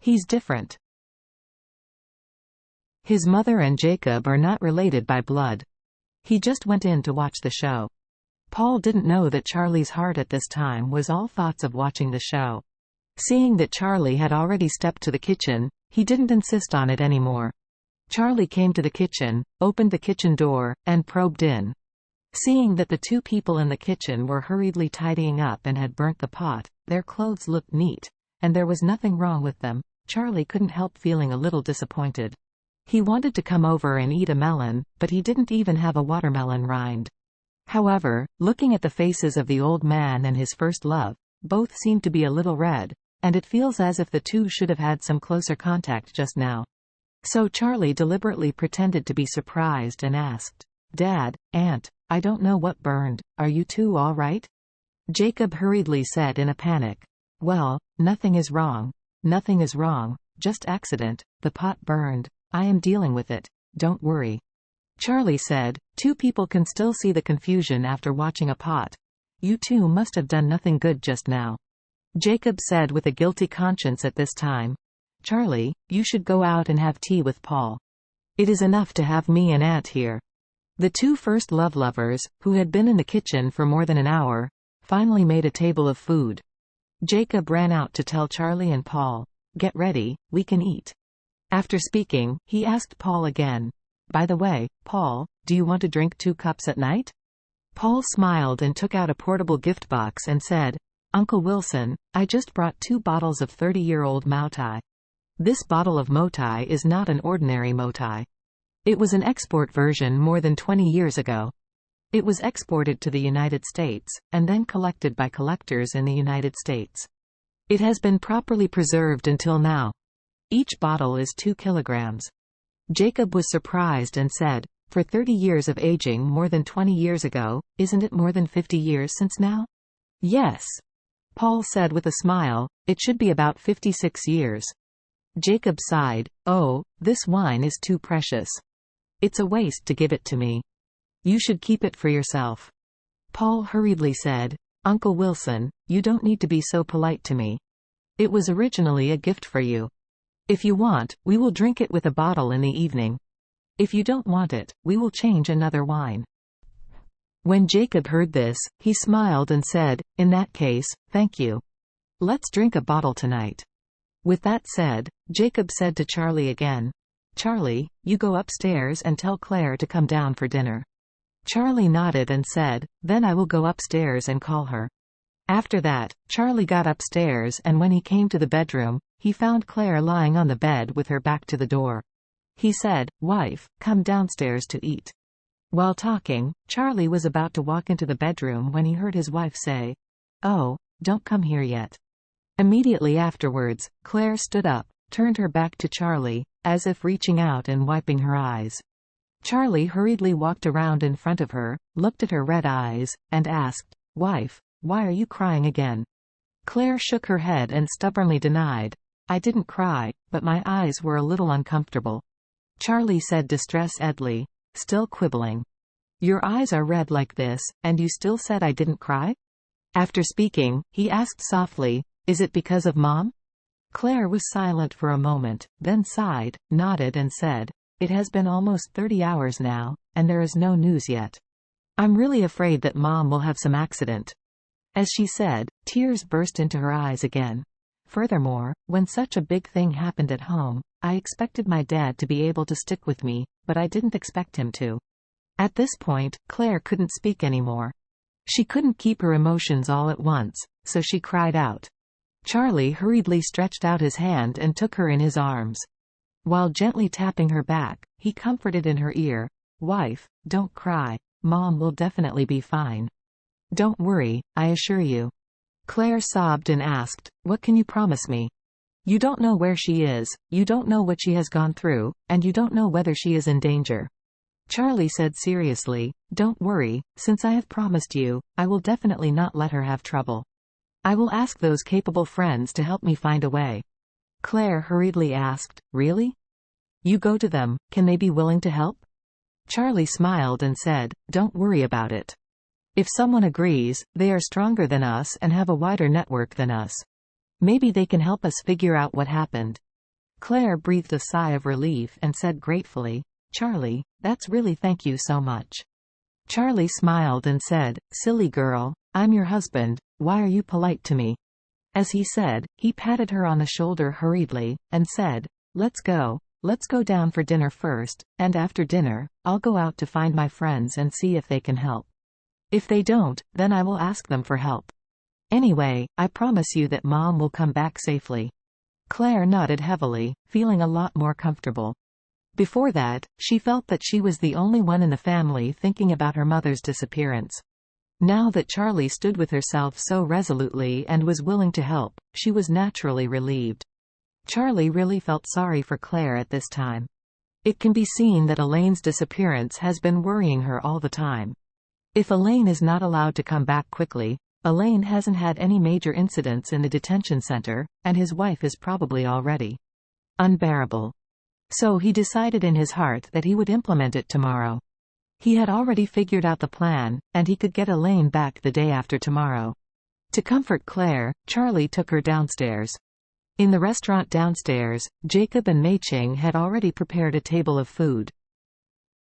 He's different. His mother and Jacob are not related by blood. He just went in to watch the show. Paul didn't know that Charlie's heart at this time was all thoughts of watching the show. Seeing that Charlie had already stepped to the kitchen, he didn't insist on it anymore. Charlie came to the kitchen, opened the kitchen door, and probed in. Seeing that the two people in the kitchen were hurriedly tidying up and had burnt the pot, their clothes looked neat, and there was nothing wrong with them, Charlie couldn't help feeling a little disappointed. He wanted to come over and eat a melon, but he didn't even have a watermelon rind. However, looking at the faces of the old man and his first love, both seemed to be a little red, and it feels as if the two should have had some closer contact just now. So Charlie deliberately pretended to be surprised and asked, "Dad, Aunt, I don't know what burned, are you two all right?" Jacob hurriedly said in a panic, "Well, nothing is wrong. Nothing is wrong, just accident, the pot burned. I am dealing with it, don't worry." Charlie said, "Two people can still see the confusion after watching a pot. You two must have done nothing good just now." Jacob said with a guilty conscience at this time, "Charlie, you should go out and have tea with Paul. It is enough to have me and Aunt here." The two first lovers, who had been in the kitchen for more than an hour, finally made a table of food. Jacob ran out to tell Charlie and Paul, "Get ready, we can eat." After speaking, he asked Paul again, "By the way, Paul, do you want to drink 2 cups at night?" Paul smiled and took out a portable gift box and said, "Uncle Wilson, I just brought 2 bottles of 30-year-old Moutai. This bottle of Moutai is not an ordinary Moutai. It was an export version more than 20 years ago. It was exported to the United States, and then collected by collectors in the United States. It has been properly preserved until now. Each bottle is 2 kilograms. Jacob was surprised and said, "For 30 years of aging more than 20 years ago, isn't it more than 50 years since now?" "Yes." Paul said with a smile, "It should be about 56 years. Jacob sighed, "Oh, this wine is too precious. It's a waste to give it to me. You should keep it for yourself." Paul hurriedly said, "Uncle Wilson, you don't need to be so polite to me. It was originally a gift for you. If you want, we will drink it with a bottle in the evening. If you don't want it, we will change another wine." When Jacob heard this, he smiled and said, "In that case, thank you. Let's drink a bottle tonight." With that said, Jacob said to Charlie again, "Charlie, you go upstairs and tell Claire to come down for dinner." Charlie nodded and said, "Then I will go upstairs and call her." After that, Charlie got upstairs, and when he came to the bedroom, he found Claire lying on the bed with her back to the door. He said, "Wife, come downstairs to eat." While talking, Charlie was about to walk into the bedroom when he heard his wife say, "Oh, don't come here yet." Immediately afterwards, Claire stood up, turned her back to Charlie, as if reaching out and wiping her eyes. Charlie hurriedly walked around in front of her, looked at her red eyes, and asked, "Wife, why are you crying again?" Claire shook her head and stubbornly denied, "I didn't cry, but my eyes were a little uncomfortable." Charlie said distressed-edly, still quibbling, "Your eyes are red like this, and you still said I didn't cry?" After speaking, he asked softly, "Is it because of Mom?" Claire was silent for a moment, then sighed, nodded and said, "It has been almost 30 hours now, and there is no news yet. I'm really afraid that Mom will have some accident." As she said, tears burst into her eyes again. "Furthermore, when such a big thing happened at home, I expected my dad to be able to stick with me, but I didn't expect him to." At this point, Claire couldn't speak anymore. She couldn't keep her emotions all at once, so she cried out. Charlie hurriedly stretched out his hand and took her in his arms. While gently tapping her back, he comforted in her ear, "Wife, don't cry. Mom will definitely be fine. Don't worry, I assure you." Claire sobbed and asked, "What can you promise me? You don't know where she is, you don't know what she has gone through, and you don't know whether she is in danger." Charlie said seriously, "Don't worry, since I have promised you, I will definitely not let her have trouble. I will ask those capable friends to help me find a way." Claire hurriedly asked, "Really? You go to them, can they be willing to help?" Charlie smiled and said, "Don't worry about it. If someone agrees, they are stronger than us and have a wider network than us. Maybe they can help us figure out what happened. Claire breathed a sigh of relief and said gratefully, "Charlie, that's really thank you so much." Charlie smiled and said, "Silly girl, I'm your husband, why are you polite to me?" As he said, he patted her on the shoulder hurriedly, and said, Let's go down for dinner first, and after dinner, I'll go out to find my friends and see if they can help. If they don't, then I will ask them for help. Anyway, I promise you that Mom will come back safely." Claire nodded heavily, feeling a lot more comfortable. Before that, she felt that she was the only one in the family thinking about her mother's disappearance. Now that Charlie stood with herself so resolutely and was willing to help, she was naturally relieved. Charlie really felt sorry for Claire at this time. It can be seen that Elaine's disappearance has been worrying her all the time. If Elaine is not allowed to come back quickly, Elaine hasn't had any major incidents in the detention center, and his wife is probably already unbearable. So he decided in his heart that he would implement it tomorrow. He had already figured out the plan, and he could get Elaine back the day after tomorrow. To comfort Claire, Charlie took her downstairs. In the restaurant downstairs, Jacob and Mei Ching had already prepared a table of food.